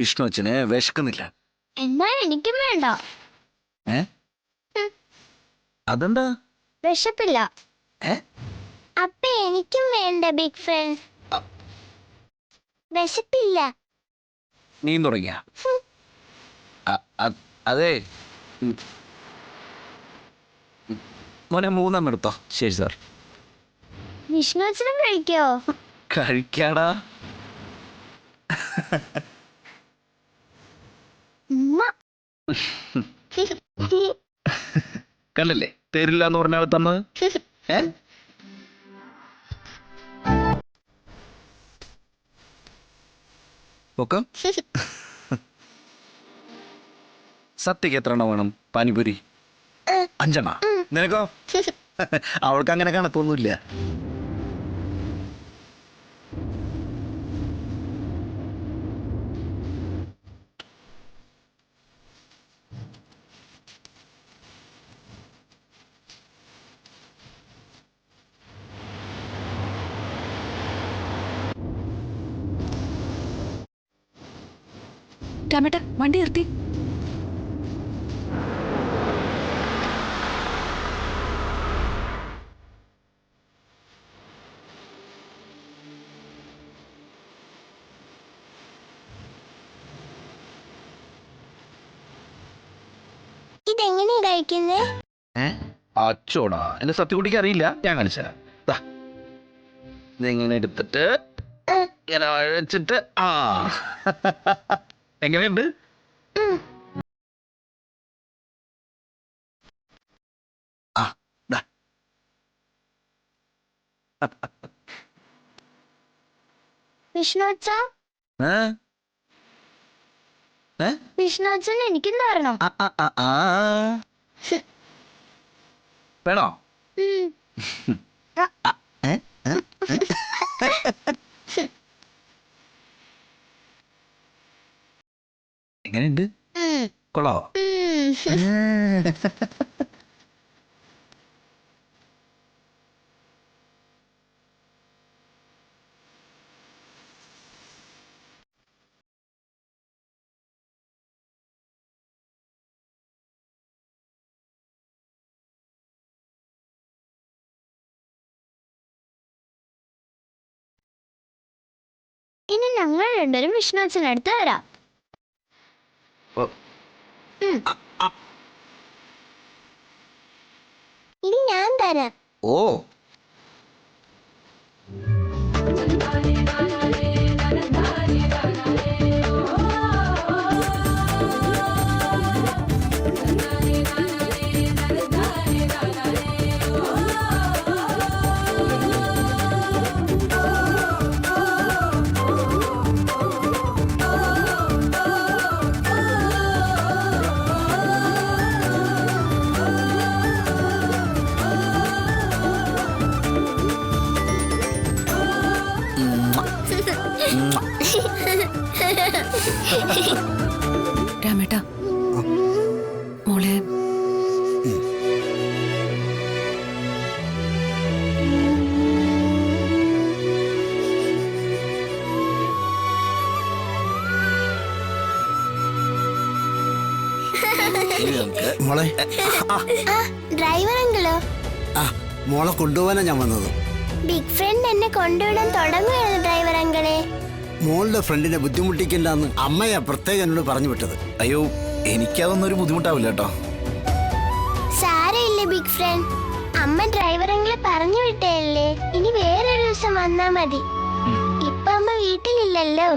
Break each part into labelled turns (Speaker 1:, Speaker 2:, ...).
Speaker 1: വിഷ്ണു അച്ഛന് വിശക്കുന്നില്ല.
Speaker 2: എന്നാ എനിക്കും വേണ്ട.
Speaker 1: അതെന്താ?
Speaker 2: വിശപ്പില്ല. അപ്പൊ എനിക്കും വേണ്ട ബിഗ് ഫ്രണ്ട്. വിശപ്പില്ല.
Speaker 1: നീ തുടങ്ങിയ അതെ മോനെ 3 എടുത്തോ. ശരി സാർ.
Speaker 2: വിഷ്ണു അച്ഛനും കഴിക്കോ?
Speaker 1: കഴിക്കാടാ. കണ്ടില്ലേ, തരില്ല എന്ന് പറഞ്ഞാൽ തന്നത്. സത്യക്ക് 3 എണ്ണം വേണം പാനിപൂരി? 5 എണ്ണ. നിനക്കോ? അവൾക്ക് അങ്ങനെ കണക്കൊന്നുമില്ല.
Speaker 3: രാമേട്ട വണ്ടി നിർത്തി.
Speaker 2: ഇതെങ്ങനെയാ കഴിക്കുന്നേ?
Speaker 1: അച്ചോടാ, എന്റെ സത്യകുട്ടിക്ക് അറിയില്ല, ഞാൻ കാണിച്ചുതരാം. ഇതെങ്ങനെ എടുത്തിട്ട് ഇങ്ങനെ അഴച്ചിട്ട് എങ്ങനെയുണ്ട്?
Speaker 2: വിഷ്ണു അച്ഛ, വിഷ്ണു അച്ഛൻ എനിക്കും തരണം.
Speaker 1: വേണോ? എങ്ങനെയുണ്ട്? കൊള്ളാവോ?
Speaker 2: ഇനി ഞങ്ങൾ രണ്ടുപേരും വിഷ്ണു അച്ഛനടുത്ത് വരാം. ഇനി ഞാൻ തരാം.
Speaker 1: ഓ,
Speaker 3: രാമേട്ട മോളെ
Speaker 4: മോളെ
Speaker 2: ഡ്രൈവർ അങ്കിളോ?
Speaker 4: മോളെ കൊണ്ടുപോകാനാ ഞാൻ വന്നത്.
Speaker 2: ബിഗ് ഫ്രണ്ട് എന്നെ കൊണ്ടുവിടാൻ തുടങ്ങുകയാണ് ഡ്രൈവർ അങ്കിളെ.
Speaker 4: മോളുടെ ഫ്രണ്ടിനെ ബുദ്ധിമുട്ടിക്കണ്ടെന്ന് അമ്മയാ പ്രത്യേകം എന്നോട് പറഞ്ഞു വിട്ടത്.
Speaker 1: അയ്യോ, എനിക്കതൊന്നും ഒരു ബുദ്ധിമുട്ടാവില്ല കേട്ടോ.
Speaker 2: സാരമില്ല ബിഗ് ഫ്രണ്ട്, അമ്മ ഡ്രൈവർ അങ്കിളെ പറഞ്ഞു വിട്ടല്ലേ. ഇനി വേറൊരു ദിവസം വന്നാ മതി. ഇപ്പൊ അമ്മ വീട്ടിലില്ലല്ലോ.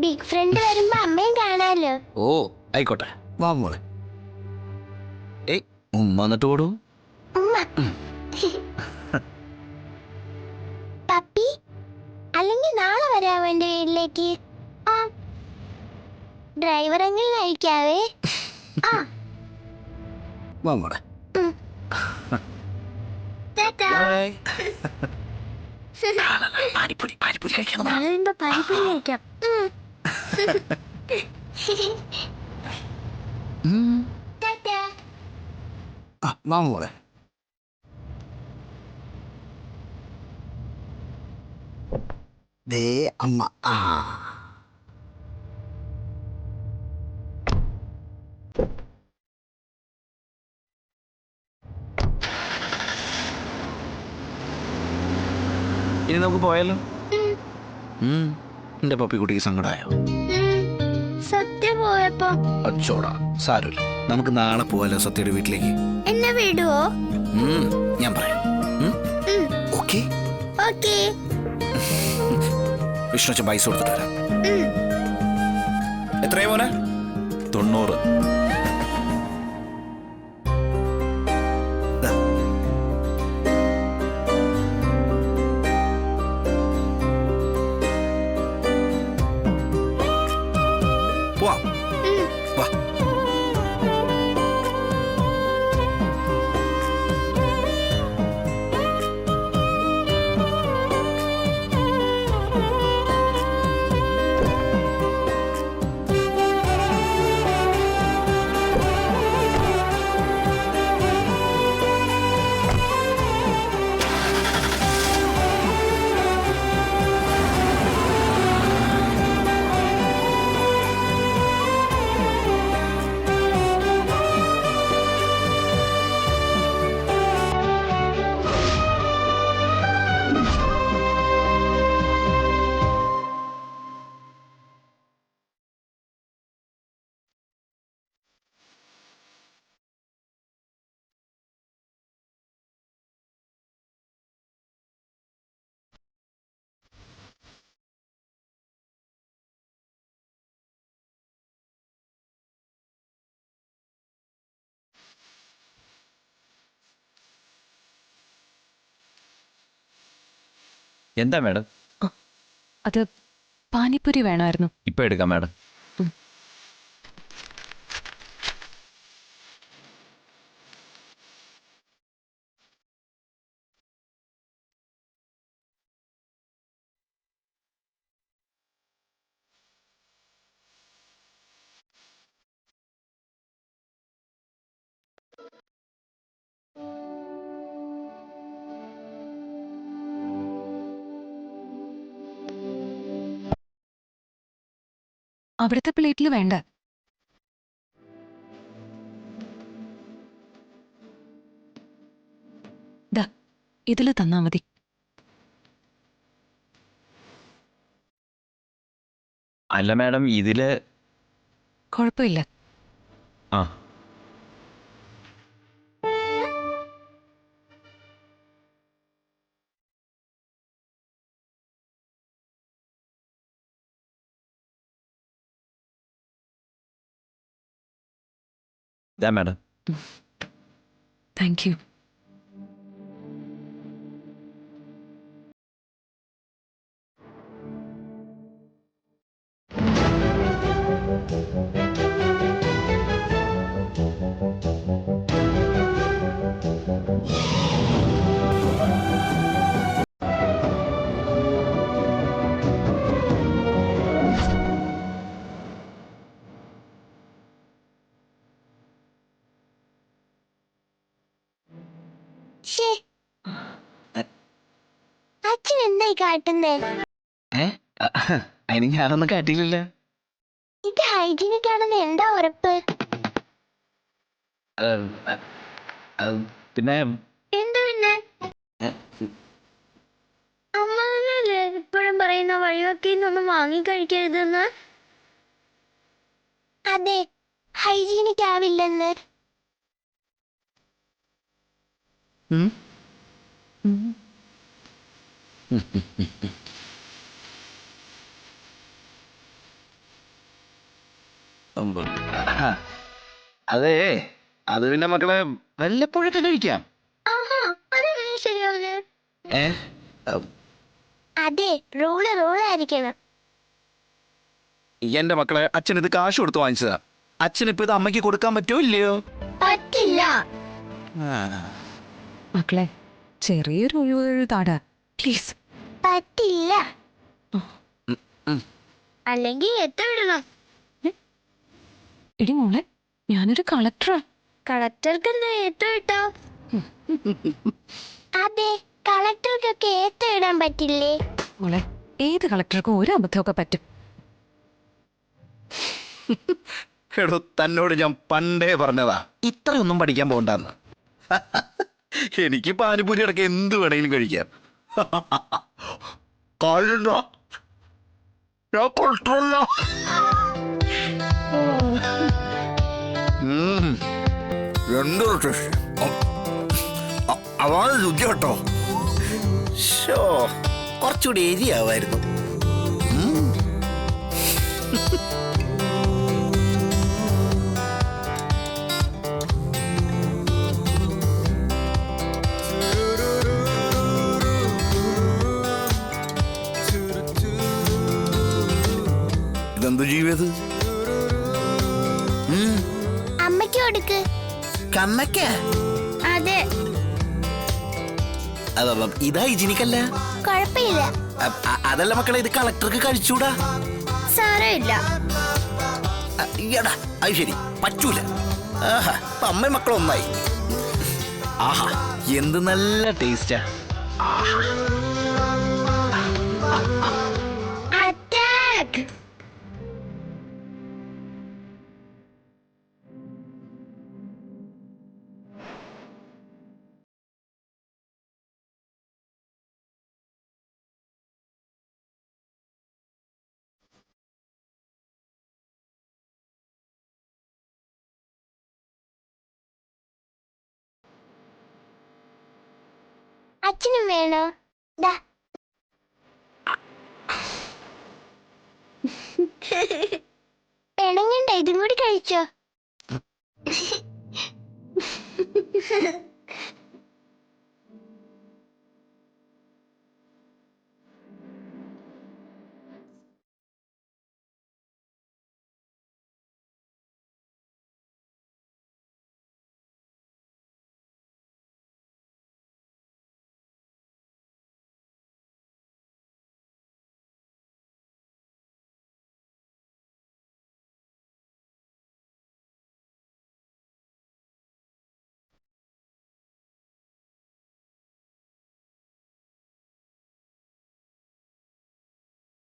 Speaker 2: ബിഗ് ഫ്രണ്ട് വരുമ്പോ അമ്മയും കാണാലോ.
Speaker 1: ഓ, ആയിക്കോട്ടെ.
Speaker 4: വാ മോളെ.
Speaker 1: വന്നിട്ട് ഓടൂ.
Speaker 2: പപ്പി, അല്ലെങ്കിൽ നാളെ വരാമോ എന്റെ വീട്ടിലേക്ക്? ഡ്രൈവർ അങ്കിൾ കഴിക്കാവേ.
Speaker 4: വാ മോളെ.
Speaker 1: പാനിപ്പൂരി കഴിക്കണം.
Speaker 2: പാനിപ്പൂരി കഴിക്കാം.
Speaker 4: വാ മോളെ. ദേ അമ്മ.
Speaker 1: ഇനി നമുക്ക് പോയാലോ? എന്റെ പപ്പിക്കുട്ടിക്ക് സങ്കടമായോ?
Speaker 2: സത്യം പോയപ്പോ
Speaker 1: അച്ചോടാ, സാരമില്ല. നമുക്ക് നാളെ പോവാലോ സത്യയുടെ വീട്ടിലേക്ക്.
Speaker 2: എന്നെ വിടുവോ?
Speaker 1: ഞാൻ പറയാം. Okay
Speaker 2: okay.
Speaker 1: വിഷ്ണു പൈസ കൊടുത്തിട്ട് വരാം. എത്രയാ മോനെ? 90. പോവാം. വാ.
Speaker 5: എന്താ മാഡം?
Speaker 3: അത് പാനിപ്പൂരി വേണമായിരുന്നു.
Speaker 5: ഇപ്പൊ എടുക്കാം മാഡം.
Speaker 3: അവിടുത്തെ പ്ലേറ്റിൽ വേണ്ട. ദാ ഇതില് തന്നാ മതി.
Speaker 5: അല്ല മാഡം, ഇതില്
Speaker 3: കുഴപ്പമില്ല.
Speaker 5: ആ ഇതാ മാഡം.
Speaker 3: Thank you.
Speaker 2: ശ്ശേ. അച്ഛൻ എന്തായി കാട്ടുന്നേ?
Speaker 1: അതിന് ഞാനൊന്നും കാട്ടിയില്ല.
Speaker 2: ഇത് ഹൈജീനിക് ആണെന്ന് എന്താ ഉറപ്പ്?
Speaker 1: പിന്നെ
Speaker 2: എന്ത് പിന്നെ? അമ്മ തന്നെയല്ലേ ഇപ്പോഴും പറയുന്ന വഴിവെക്കിന്നൊന്നും വാങ്ങി കഴിക്കരുതെന്ന്? അതെ, ഹൈജീനിക് ആവില്ലെന്ന്.
Speaker 1: അതെ, അത് പിന്നെ മക്കളെ വല്ലപ്പോഴൊക്കെ കഴിക്കാം.
Speaker 2: ആഹാ, അതെങ്ങനെ ശരിയാവില്ലേ?
Speaker 1: ഏ
Speaker 2: അതെ, റൂളായിരിക്കണം.
Speaker 1: എന്റെ മക്കളെ, അച്ഛൻ ഇത് കാശ് കൊടുത്ത് വാങ്ങിച്ചതാ. അച്ഛനിപ്പോ ഇത് അമ്മയ്ക്ക് കൊടുക്കാൻ പറ്റുമോ ഇല്ലയോ?
Speaker 2: പറ്റില്ല.
Speaker 3: മക്കളെ, ചെറിയൊരു ഒഴിവ് താടാ പ്ലീസ്.
Speaker 2: പറ്റില്ല. അല്ലെങ്കിൽ എത്തവിടണം.
Speaker 3: എടി മോളെ, ഞാനൊരു കളക്ടറാ.
Speaker 2: കളക്ടർക്ക് എന്താ ഏത്തോ? അതെ, കളക്ടർക്കൊക്കെ ഏത്തം ഇടാൻ പറ്റില്ലേ?
Speaker 3: മോളെ, ഏത് കളക്ടർക്കും ഒരു അബദ്ധമൊക്കെ പറ്റും.
Speaker 1: എടോ, തന്നോട് ഞാൻ പണ്ടേ പറഞ്ഞതാ ഇത്രയൊന്നും പഠിക്കാൻ പോകണ്ടെന്ന്. എനിക്ക് പാനിപ്പൂരി അടക്കം എന്ത് വേണമെങ്കിലും കഴിക്കാം. കാലില്ല, ഞാൻ കൊണ്ടല്ല.
Speaker 4: എന്തൊരു ടേസ്റ്റ്. അതാണ് രുചി കേട്ടോ. ഷോ, കുറച്ചുകൂടി എരിയാവായിരുന്നു. ഇതെന്ത് ജീവിതം?
Speaker 2: അമ്മയ്ക്ക് കൊടുക്ക്.
Speaker 4: കമ്മയ്ക്ക
Speaker 2: അതെ,
Speaker 4: ഇതാ ഇജിനിക്കല്ല.
Speaker 2: കുഴപ്പമില്ല.
Speaker 4: അതല്ല മക്കളെ, ഇത് കളക്ടർക്ക് കഴിച്ചൂടാ.
Speaker 2: സാരമില്ല.
Speaker 4: ഈയടാ, അത് ശരി, പറ്റൂല. ആഹാ, ഇപ്പൊ അമ്മയും മക്കളും ഒന്നായി. ആഹാ, എന്ത് നല്ല ടേസ്റ്റാ.
Speaker 2: അറ്റാക്ക്. അച്ഛനും വേണോ? ദാ. പെണങ്ങണ്ട, ഇതും കൂടി കഴിച്ചോ.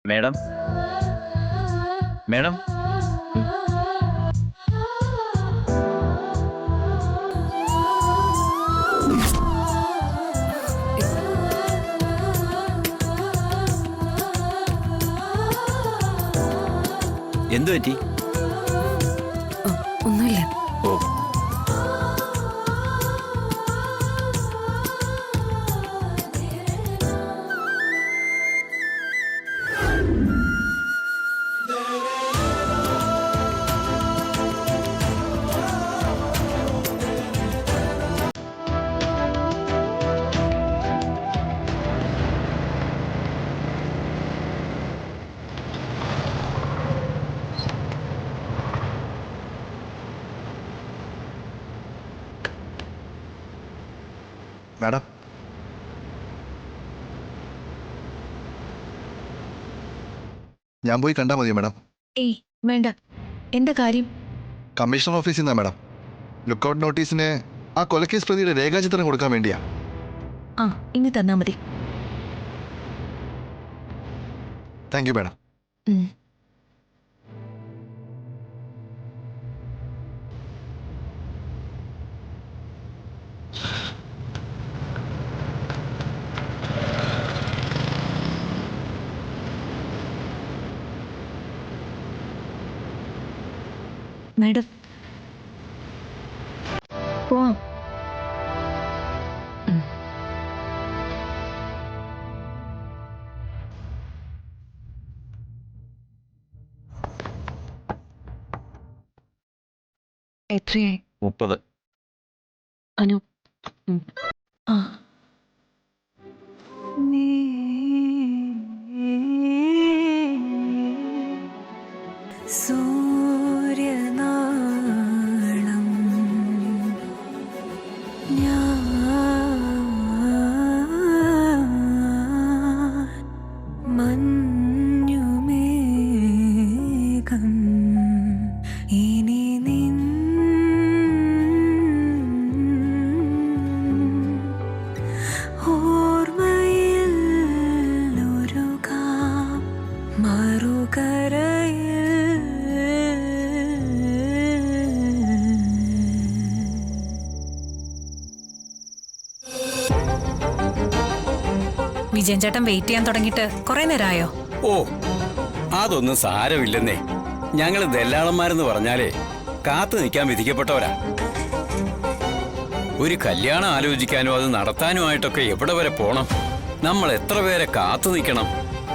Speaker 5: മേഡം, മേഡം, എന്തു പറ്റി?
Speaker 3: ഒന്നുമില്ല.
Speaker 5: ഓ,
Speaker 1: മാഡം, ഞാൻ പോയി കണ്ടാൽ മതിയോ മാഡം?
Speaker 3: ഏയ് വേണ്ട. എന്താ കാര്യം?
Speaker 1: കമ്മീഷണർ ഓഫീസിൽ നിന്നാ മാഡം. ലുക്കൗട്ട് നോട്ടീസിന് ആ കൊലക്കേസ് പ്രതിയുടെ രേഖാചിത്രം കൊടുക്കാൻ വേണ്ടിയാ.
Speaker 3: ആ, ഇങ്ങ് തന്നാ മതി.
Speaker 1: Thank you madam.
Speaker 3: ഉം. മാഡം, പോവാം. എത്രയായി?
Speaker 5: 30.
Speaker 3: അനു. ആ. സൂര്യനാളം മഞ്ഞുമേഘം ഇനി നിൻ ഓർമ്മയിൽ ഒരു കാം മറുകരയിൽ
Speaker 6: വിജയൻ ചേട്ടൻ വെയിറ്റ് ചെയ്യാൻ തുടങ്ങിയിട്ട് കുറെ നേരമായോ?
Speaker 7: ഓ അതൊന്നും സാരമില്ലെന്നേ. ഞങ്ങൾ ദല്ലാളന്മാരെന്ന് പറഞ്ഞാലേ കാത്തു നിൽക്കാൻ വിധിക്കപ്പെട്ടവരാ. ഒരു കല്യാണം ആലോചിക്കാനും അത് നടത്താനുമായിട്ടൊക്കെ എവിടെ വരെ പോണം? നമ്മൾ എത്ര പേരെ കാത്തു നിൽക്കണം?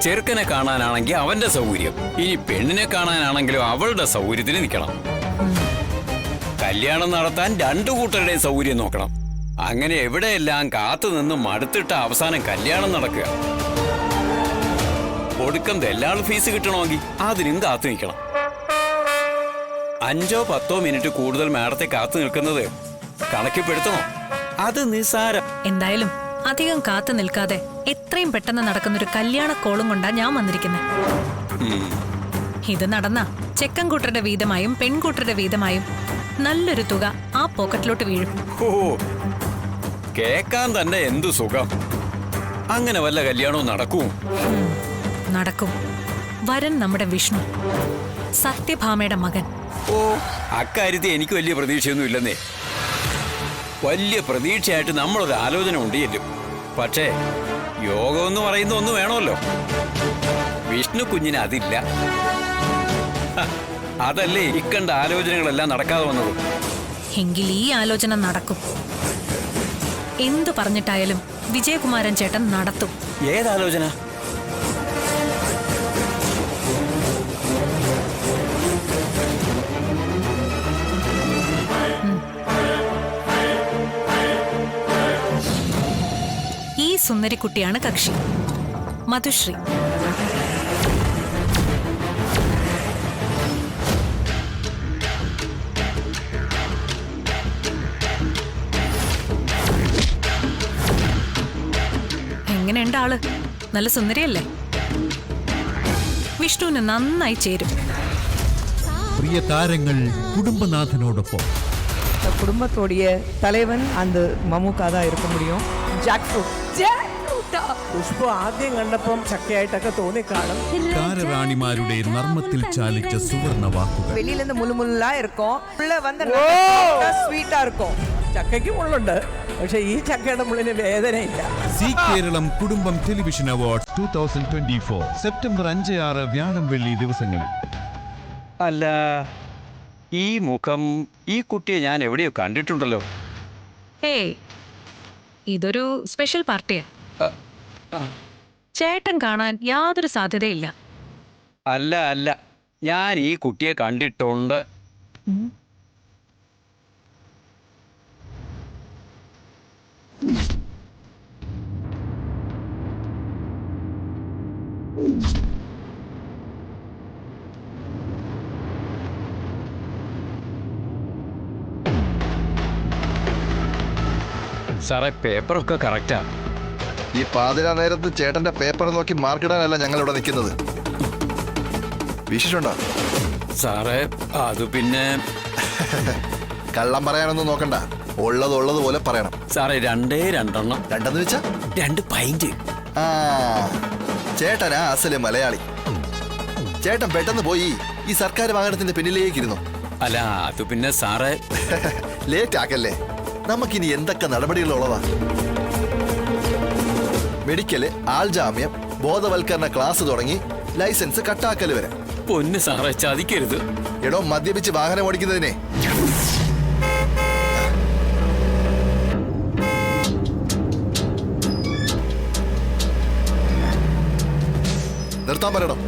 Speaker 7: ചെറുക്കനെ കാണാനാണെങ്കിൽ അവന്റെ സൗകര്യം, ഇനി പെണ്ണിനെ കാണാനാണെങ്കിലും അവളുടെ സൗകര്യത്തിന് നിൽക്കണം. കല്യാണം നടത്താൻ രണ്ടു കൂട്ടരുടെയും സൗകര്യം നോക്കണം. അങ്ങനെ എവിടെയെല്ലാം കാത്തു നിന്ന് മടുത്തിട്ട അവസാനം കല്യാണം നടക്കുക. ഒടുക്കം ദല്ലാൾ ഫീസ് കിട്ടണമെങ്കിൽ അതിനും കാത്തു നിൽക്കണം. 5-10 മിനിറ്റ് കൂടുതൽ മാഡത്തെ കാത്തു നിൽക്കുന്നത് കണക്കിൽപ്പെടുത്തണോ? അത് നിസ്സാരം.
Speaker 6: എന്തായാലും അധികം കാത്തു നിൽക്കാതെ എത്രയും പെട്ടെന്ന് നടക്കുന്നൊരു കല്യാണ കോളും കൊണ്ടാ ഞാൻ വന്നിരിക്കുന്നത്. ഇത് നടന്ന ചെക്കൻകൂട്ടരുടെ വീതമായും പെൺകൂട്ടരുടെ വീതമായും നല്ലൊരു തുക ആ പോക്കറ്റിലോട്ട് വീഴും.
Speaker 7: ഓ കേക്കാൻ തന്നെ എന്തു സുഖം. അങ്ങനെ വല്ല കല്യാണവും നടക്കും?
Speaker 6: നടക്കും. വരൻ നമ്മുടെ വിഷ്ണു, സത്യഭാമയുടെ മകൻ.
Speaker 7: ഓ അക്കാര്യത്തിൽ എനിക്ക് വലിയ പ്രതീക്ഷയൊന്നും ഇല്ലെന്നേ. വലിയ പ്രതീക്ഷയായിട്ട് നമ്മളൊരു ആലോചന ഉണ്ടിയല്ലോ. പക്ഷേ യോഗം എന്ന് പറയുന്ന ഒന്ന് വേണമല്ലോ. വിഷ്ണു കുഞ്ഞിന് അതില്ല. അതല്ലേ ഇക്കണ്ട ആലോചനകളെല്ലാം നടക്കാതെ വന്നത്.
Speaker 6: എങ്കിൽ ഈ ആലോചന നടക്കും. എന്തു പറഞ്ഞിട്ടായാലും വിജയകുമാരൻ ചേട്ടൻ നടത്തും.
Speaker 7: ഏതാലോചന?
Speaker 6: ഈ സുന്ദരിക്കുട്ടിയാണ് കക്ഷി, മധുശ്രീ. എങ്ങനെയുണ്ട് ആള്? നല്ല സുന്ദരിയല്ലേ? വിഷ്ണുവിന് നന്നായി ചേരും.
Speaker 8: പ്രിയ താരങ്ങൾ കുടുംബനാഥനോടൊപ്പം.
Speaker 9: குடும்பத்தோடைய தலைவன் அந்த മമ്മൂക്ക தான் இருக்க முடியும். ജാക്ക് ഫ്രൂട്ട് പുഷ്പ ആദ്യം കണ്ടപ്പം ചക്കയായിട്ടൊക്കെ തോന്നി കാണും.
Speaker 8: താരറാണിമാരുടെ നർമ്മത്തിൽ ചാലിച്ച സുവർണ വാക്കുകൾ.
Speaker 9: വെളിയിൽ നിന്ന് മുള്ളുമുള്ളാ இருக்கும், ഉള്ള വന്ന് സ്വീറ്റാ இருக்கும். ചക്കയ്ക്ക് മുള്ളുണ്ട്, പക്ഷെ ഈ ചക്കയുടെ മുള്ളിന് വേദനയില്ല.
Speaker 8: സി കേരളം കുടുംബം ടെലിവിഷൻ അവാർഡ് 2024 സെപ്റ്റംബർ 5-6 വ്യാഴം വെള്ളി ദിവസങ്ങളിൽ.
Speaker 7: അല്ല, ഈ മുഖം, ഈ കുട്ടിയെ ഞാൻ എവിടെയോ കണ്ടിട്ടുണ്ടല്ലോ.
Speaker 6: ഏയ്, ഇതൊരു സ്പെഷ്യൽ പാർട്ടിയാ. ചേട്ടൻ കാണാൻ യാതൊരു സാധ്യതയില്ല.
Speaker 7: അല്ല അല്ല, ഞാൻ ഈ കുട്ടിയെ കണ്ടിട്ടുണ്ട്. സാറേ, പേപ്പറൊക്കെ കറക്റ്റാ.
Speaker 10: ഈ പാതിരാ നേരത്ത് ചേട്ടന്റെ പേപ്പർ നോക്കി മാർക്കിടാനല്ല ഞങ്ങൾ ഇവിടെ നിൽക്കുന്നത്. വിശേഷമുണ്ടോ
Speaker 7: സാറേ? അത് പിന്നെ
Speaker 10: കള്ളം പറയാനൊന്നും നോക്കണ്ട, ഉള്ളതുപോലെ പറയണം.
Speaker 7: സാറേ, 2 രണ്ടെണ്ണം.
Speaker 10: രണ്ടെന്ന് വെച്ചാ
Speaker 7: 2 പൈന്റ്.
Speaker 10: ആ ചേട്ടനാ അസല് മലയാളി. ചേട്ടൻ പെട്ടെന്ന് പോയി ഈ സർക്കാർ വാഹനത്തിന്റെ പിന്നിലേക്ക് ഇരുന്നു.
Speaker 7: അല്ല, അത് പിന്നെ സാറേ
Speaker 10: ലേറ്റ് ആക്കല്ലേ, നമുക്കിനി എന്തൊക്കെ നടപടികളുള്ളതാ. മെഡിക്കല്, ആൾജാമ്യം, ബോധവൽക്കരണ ക്ലാസ് തുടങ്ങി ലൈസൻസ് കട്ടാക്കല് വരെ.
Speaker 7: പൊന്ന് സാറേ, ചതിക്കരുത്.
Speaker 10: എടോ, മദ്യപിച്ച് വാഹനം ഓടിക്കുന്നതിനെ നിർത്താൻ പറയണം.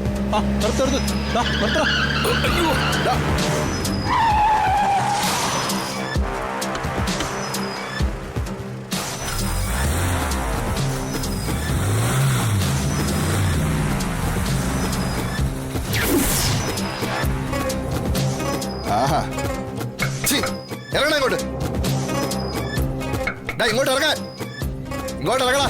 Speaker 10: ആഹാ, ഇറങ്ങണ ഇങ്ങോട്ട്. ഇങ്ങോട്ട് ഇറങ്ങാൻ, ഇങ്ങോട്ട് ഇറങ്ങണ.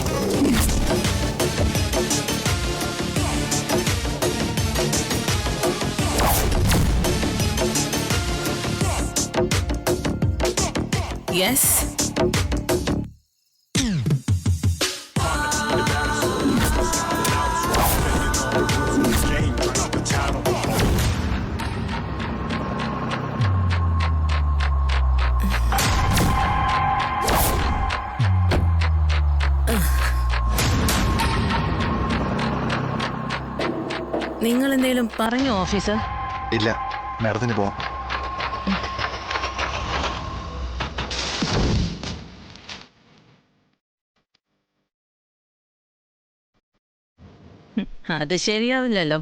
Speaker 3: യെസ്.
Speaker 6: നിങ്ങൾ എന്തേലും പറഞ്ഞോ ഓഫീസർ?
Speaker 10: ഇല്ല, മാഡത്തിന് പോവാം.
Speaker 6: അത് ശരിയാവില്ലല്ലോ.